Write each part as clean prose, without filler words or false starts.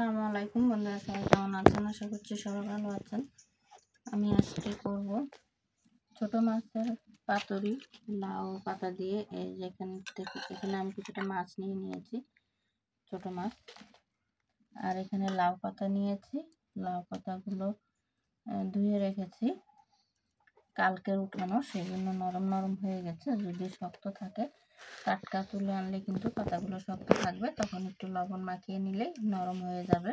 আসসালামু আলাইকুম বন্ধুরা, সবাই কেমন আছেন? আশা করছি সবাই ভালো আছেন। আমি আজকে করব ছোট মাছের পাতুরি লাউ পাতা দিয়ে। এই এখানে আমি কিছুটা মাছ নিয়েছি, ছোট মাছ, আর এখানে লাউ পাতা নিয়েছি। লাউ পাতাগুলো ধুয়ে রেখেছি, কালকে উঠানো, সেই জন্য নরম নরম হয়ে গেছে। যদি শক্ত থাকে টাটকা তুলে আনলে কিন্তু পাতাগুলো শক্ত থাকবে, তখন একটু লবণ মাখিয়ে নিলেই নরম হয়ে যাবে।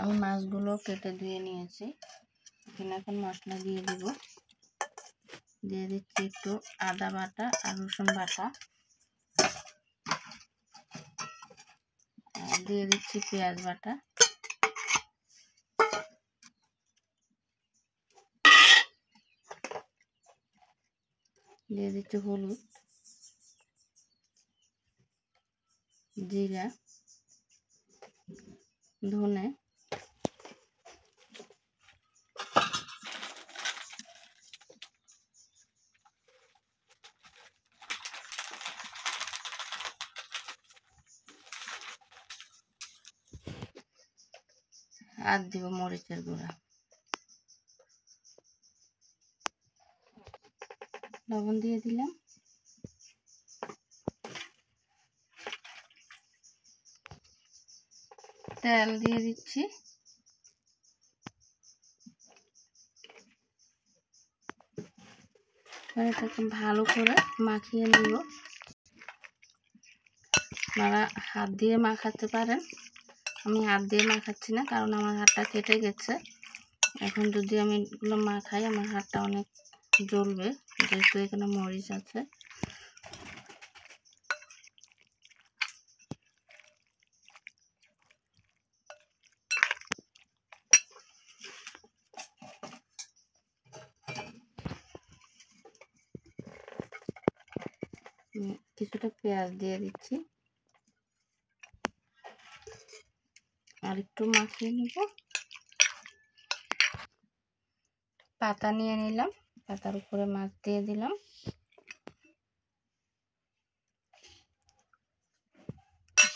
আমি মাছগুলো কেটে ধুয়ে নিয়েছি। এখানে এখন মশলা দিয়ে দিব। দিয়ে দিচ্ছি একটু আদা বাটা আর রসুন বাটা, দিয়ে দিচ্ছি পেঁয়াজ বাটা, দিয়ে দিচ্ছি হলুদ, জিরা, ধনে, আর দিব মরিচের গুঁড়া, লবণ দিয়ে দিলাম। তেল দিয়ে দিচ্ছি। এটাকে ভালো করে মাখিয়ে নিব। আপনারা হাত দিয়ে মাখাতে পারেন, আমি হাত দিয়ে মাখাচ্ছি না, কারণ আমার হাতটা কেটে গেছে। এখন যদি আমি এগুলো মাখাই আমার হাতটা অনেক জ্বলবে, যেহেতু এখানে মরিচ আছে। কিছুটা পেঁয়াজ দিয়ে দিচ্ছি, আর একটু মাখিয়ে নিব। পাতা নিয়ে নিলাম, পাতার উপরে মাছ দিয়ে দিলাম।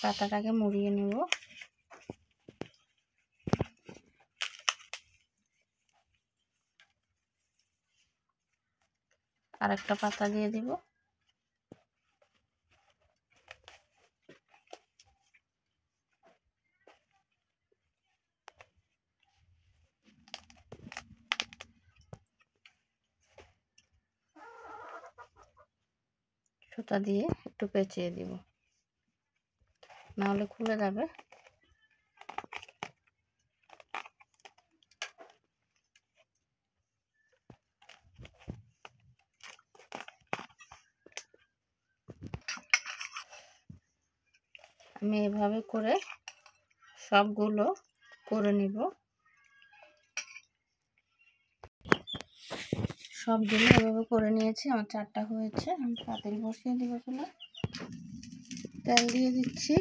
পাতাটাকে মুড়িয়ে নিব। আর একটা পাতা দিয়ে দিব। সুতা দিয়ে একটু পেঁচিয়ে দিব, নাহলে খুলে যাবে। আমি এভাবে করে সবগুলো করে নিব। সবগুলো এভাবে করে নিয়েছি, আমার 4টা হয়েছে। আমি পাতিল বসিয়ে দিব চুলায়, তেল দিয়ে দিচ্ছি।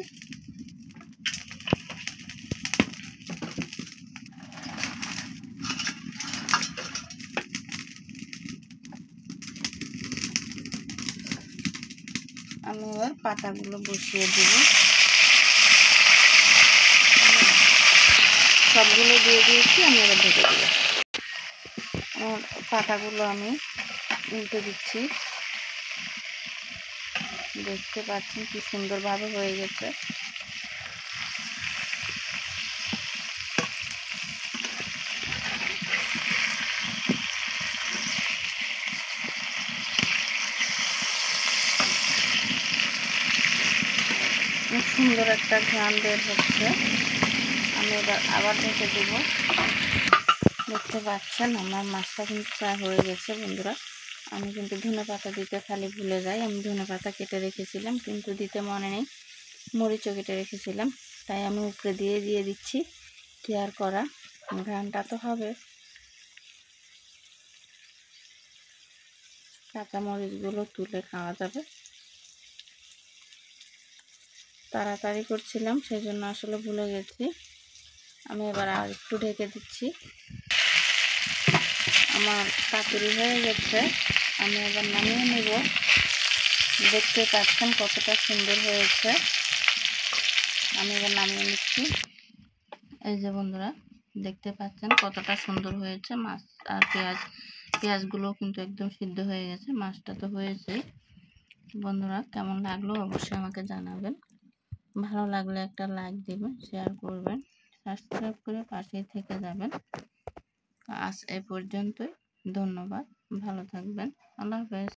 আমি এবার পাতাগুলো বসিয়ে দিব, সবগুলো দিয়ে দিয়েছি। আমি এবার ঢেকে দিব। পাতাগুলো আমি উল্টে দিচ্ছি, দেখতে পাচ্ছেন কি সুন্দরভাবে হয়ে গেছে। খুব সুন্দর একটা ঘ্রাণ বের হচ্ছে। আমি এবার আবার ঢেকে দেব। দেখতে পাচ্ছেন আমার মাছটা কিন্তু প্রায় হয়ে গেছে বন্ধুরা। আমি কিন্তু ধনেপাতা দিতে খালি ভুলে যাই। আমি ধনেপাতা কেটে রেখেছিলাম, কিন্তু দিতে মনে নেই। মরিচও কেটে রেখেছিলাম, তাই আমি উপরে দিয়ে দিচ্ছি। কি আর করা, ঘ্রাণটা তো হবে। কাঁচা মরিচগুলো তুলে খাওয়া যাবে। তাড়াতাড়ি করছিলাম, সেই জন্য আসলে ভুলে গেছি। আমি এবার আর একটু ঢেকে দিচ্ছি। আমার পাতুরি হয়ে গেছে, আমি এবার নামিয়ে নেব। দেখতে পাচ্ছেন কতটা সুন্দর হয়েছে। আমি এবার নামিয়ে নিচ্ছি। এই যে বন্ধুরা দেখতে পাচ্ছেন কতটা সুন্দর হয়েছে মাছ আর পেঁয়াজগুলো কিন্তু একদম সিদ্ধ হয়ে গেছে। মাছটা তো হয়েছে। বন্ধুরা কেমন লাগলো অবশ্যই আমাকে জানাবেন। ভালো লাগলে একটা লাইক দিবেন, শেয়ার করবেন, সাবস্ক্রাইব করে পাশেই থেকে যাবেন। আজ এই পর্যন্তই। ধন্যবাদ, ভালো থাকবেন। আল্লাহ হাফেজ।